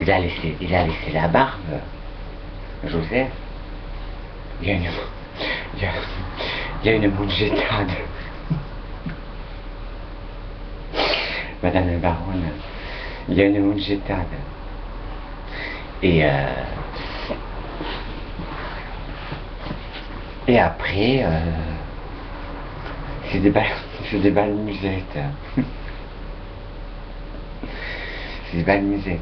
Il a laissé la barbe, Joseph. Il y a une, il y a, il y a une moujetade. Madame la baronne, il y a une moujetade. Et après, c'est des balles musettes. C'est des balles musettes.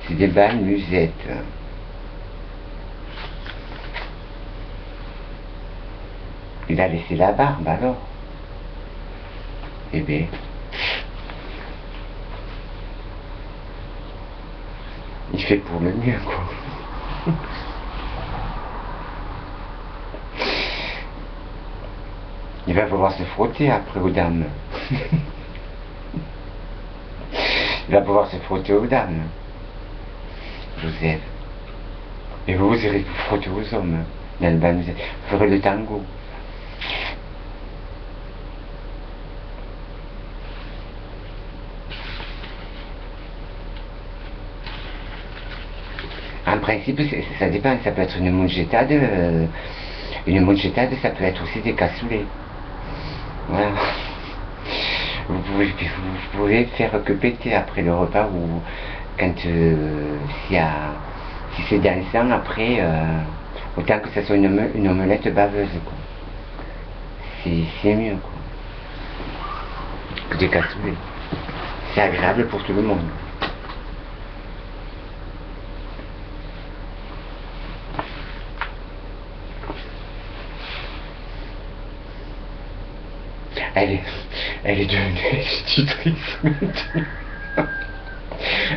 C'est des balles musettes. Il a laissé la barbe alors. Eh bien, il fait pour le mieux, quoi. Il va pouvoir se frotter après aux dames. Il va pouvoir se frotter aux dames, Joseph. Et vous irez vous frotter aux hommes. Dans le bal, vous ferez le tango. En principe, ça dépend, ça peut être une moujetade. Une moujetade, ça peut être aussi des cassoulets. Voilà. Vous pouvez faire que péter après le repas ou quand si c'est dansant après, autant que ça soit une omelette baveuse, quoi. C'est mieux, quoi, que des cassoulets. C'est agréable pour tout le monde. Elle est devenue institutrice maintenant.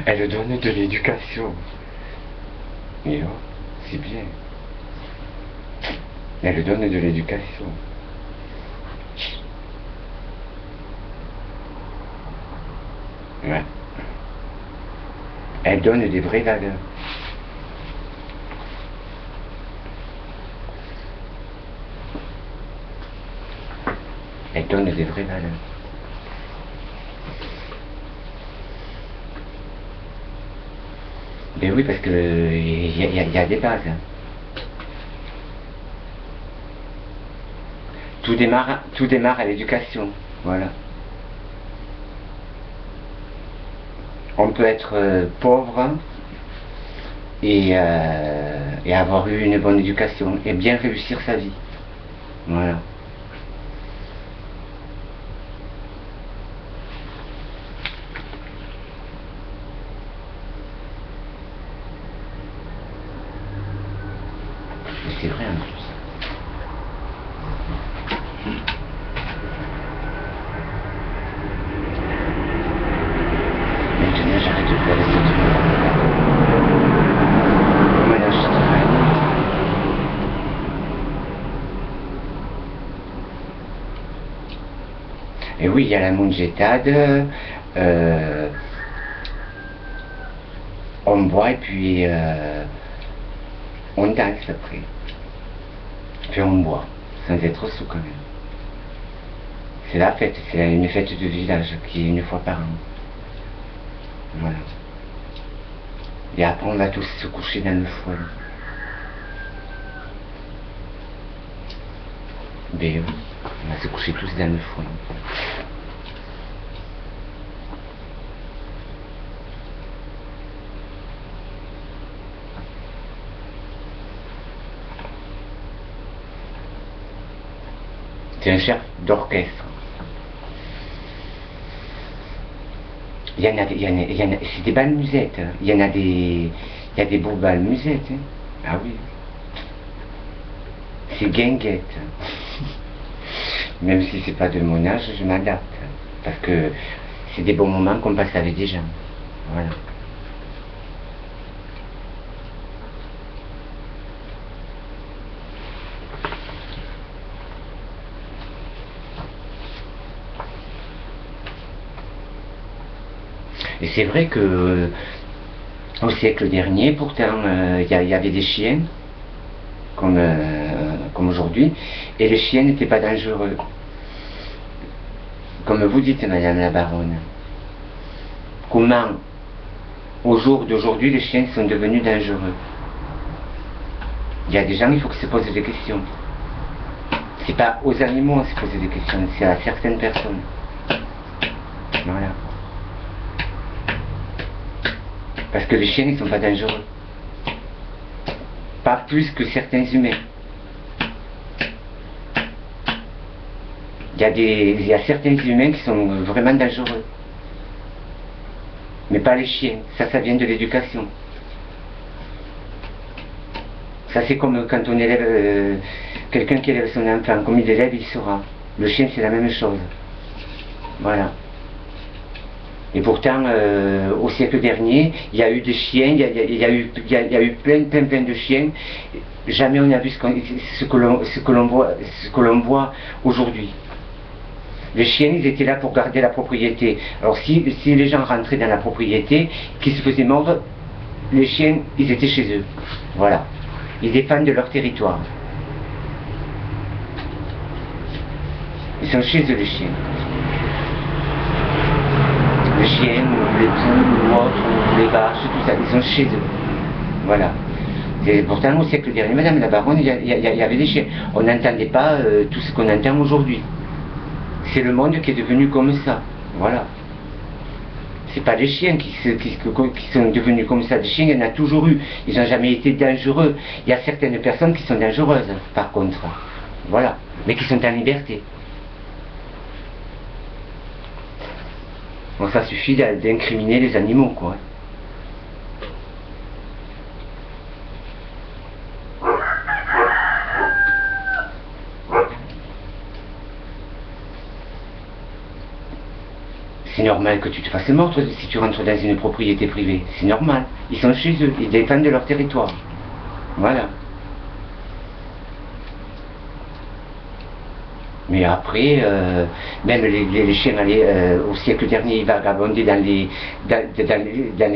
Elle donne de l'éducation. Et oh, c'est bien. Elle donne de l'éducation. Ouais. Elle donne des vraies valeurs. Elle donne des vraies valeurs. Ben oui, parce que il y a des bases. Tout démarre à l'éducation. Voilà. On peut être pauvre et avoir eu une bonne éducation et bien réussir sa vie. Voilà. C'est vrai en plus. Maintenant j'arrête de faire les autres. Maintenant je travaille. Et oui, il y a la moujetade. On boit et puis on danse après. Puis on boit, sans être sous quand même. C'est la fête, c'est une fête de village qui est une fois par an. Voilà. Et après on va tous se coucher dans le foin. Ben oui, on va se coucher tous dans le foin. C'est un chef d'orchestre. C'est des balles musettes. Il y a des beaux balles musettes. Hein. Ah oui. C'est guinguette. Même si c'est pas de mon âge, je m'adapte. Parce que c'est des bons moments qu'on passe avec des gens. Voilà. Et c'est vrai que au siècle dernier, pourtant, il y avait des chiens, comme aujourd'hui, et les chiens n'étaient pas dangereux. comme vous dites, madame la baronne, comment, au jour d'aujourd'hui, les chiens sont devenus dangereux. Il y a des gens, il faut qu'ils se posent des questions. C'est pas aux animaux à se poser des questions, c'est à certaines personnes. Voilà. Parce que les chiens, ils sont pas dangereux. Pas plus que certains humains. Il y a certains humains qui sont vraiment dangereux. Mais pas les chiens. Ça vient de l'éducation. Ça, c'est comme quand on élève quelqu'un qui élève son enfant. Comme il élève, il saura. Le chien, c'est la même chose. Voilà. Et pourtant, au siècle dernier, il y a eu des chiens, il y a eu plein de chiens. Jamais on n'a vu ce que l'on voit aujourd'hui. Les chiens, ils étaient là pour garder la propriété. Alors si les gens rentraient dans la propriété, qu'ils se faisaient mordre, les chiens, ils étaient chez eux. Voilà. Ils défendent leur territoire. Ils sont chez eux, les chiens. Les chiens, ou les poules, ou autres, ou les vaches, tout ça, ils sont chez eux. Voilà. Et pourtant, au siècle dernier, madame la baronne, il y avait des chiens. On n'entendait pas tout ce qu'on entend aujourd'hui. C'est le monde qui est devenu comme ça. Voilà. C'est pas les chiens qui sont devenus comme ça. Les chiens, il y en a toujours eu. Ils n'ont jamais été dangereux. Il y a certaines personnes qui sont dangereuses, par contre. Voilà. Mais qui sont en liberté. Bon, ça suffit d'incriminer les animaux, quoi. C'est normal que tu te fasses mordre si tu rentres dans une propriété privée. C'est normal. Ils sont chez eux. Ils défendent leur territoire. Voilà. Mais après, même les chiens au siècle dernier, ils vagabondaient dans les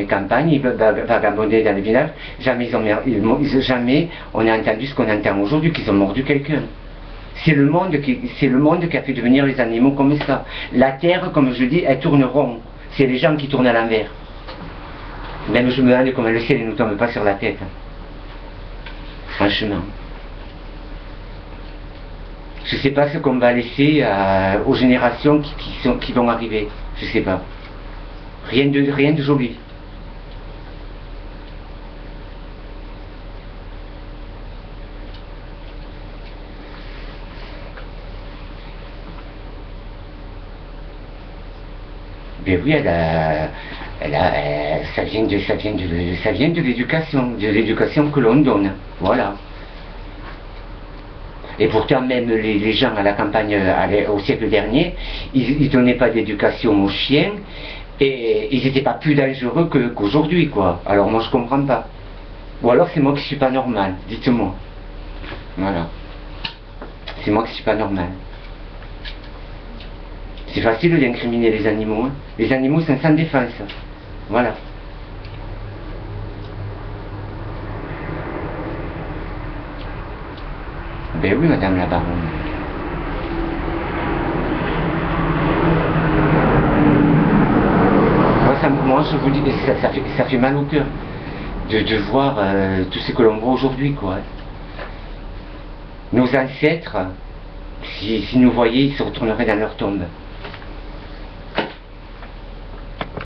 campagnes, ils vagabondaient dans les villages. Jamais on a entendu ce qu'on entend aujourd'hui, qu'ils ont mordu quelqu'un. C'est le monde qui a fait devenir les animaux comme ça. La terre, comme je dis, elle tourne rond. C'est les gens qui tournent à l'envers. Même je me demande comment le ciel ne nous tombe pas sur la tête. Franchement. Je ne sais pas ce qu'on va laisser aux générations qui vont arriver. Je ne sais pas. Rien de joli. Ben oui, ça vient de l'éducation que l'on donne. Voilà. Et pourtant, même les gens à la campagne au siècle dernier, ils ne donnaient pas d'éducation aux chiens et ils n'étaient pas plus dangereux qu'aujourd'hui, quoi. Alors moi, je comprends pas. Ou alors c'est moi qui suis pas normal, dites-moi. Voilà. C'est moi qui suis pas normal. C'est facile d'incriminer les animaux. Hein. Les animaux sont sans défense. Voilà. Ben oui, madame la baronne. Moi, je vous dis, ça fait mal au cœur de voir tout ce que l'on voit aujourd'hui, quoi. Nos ancêtres, s'ils nous voyaient, ils se retourneraient dans leur tombe.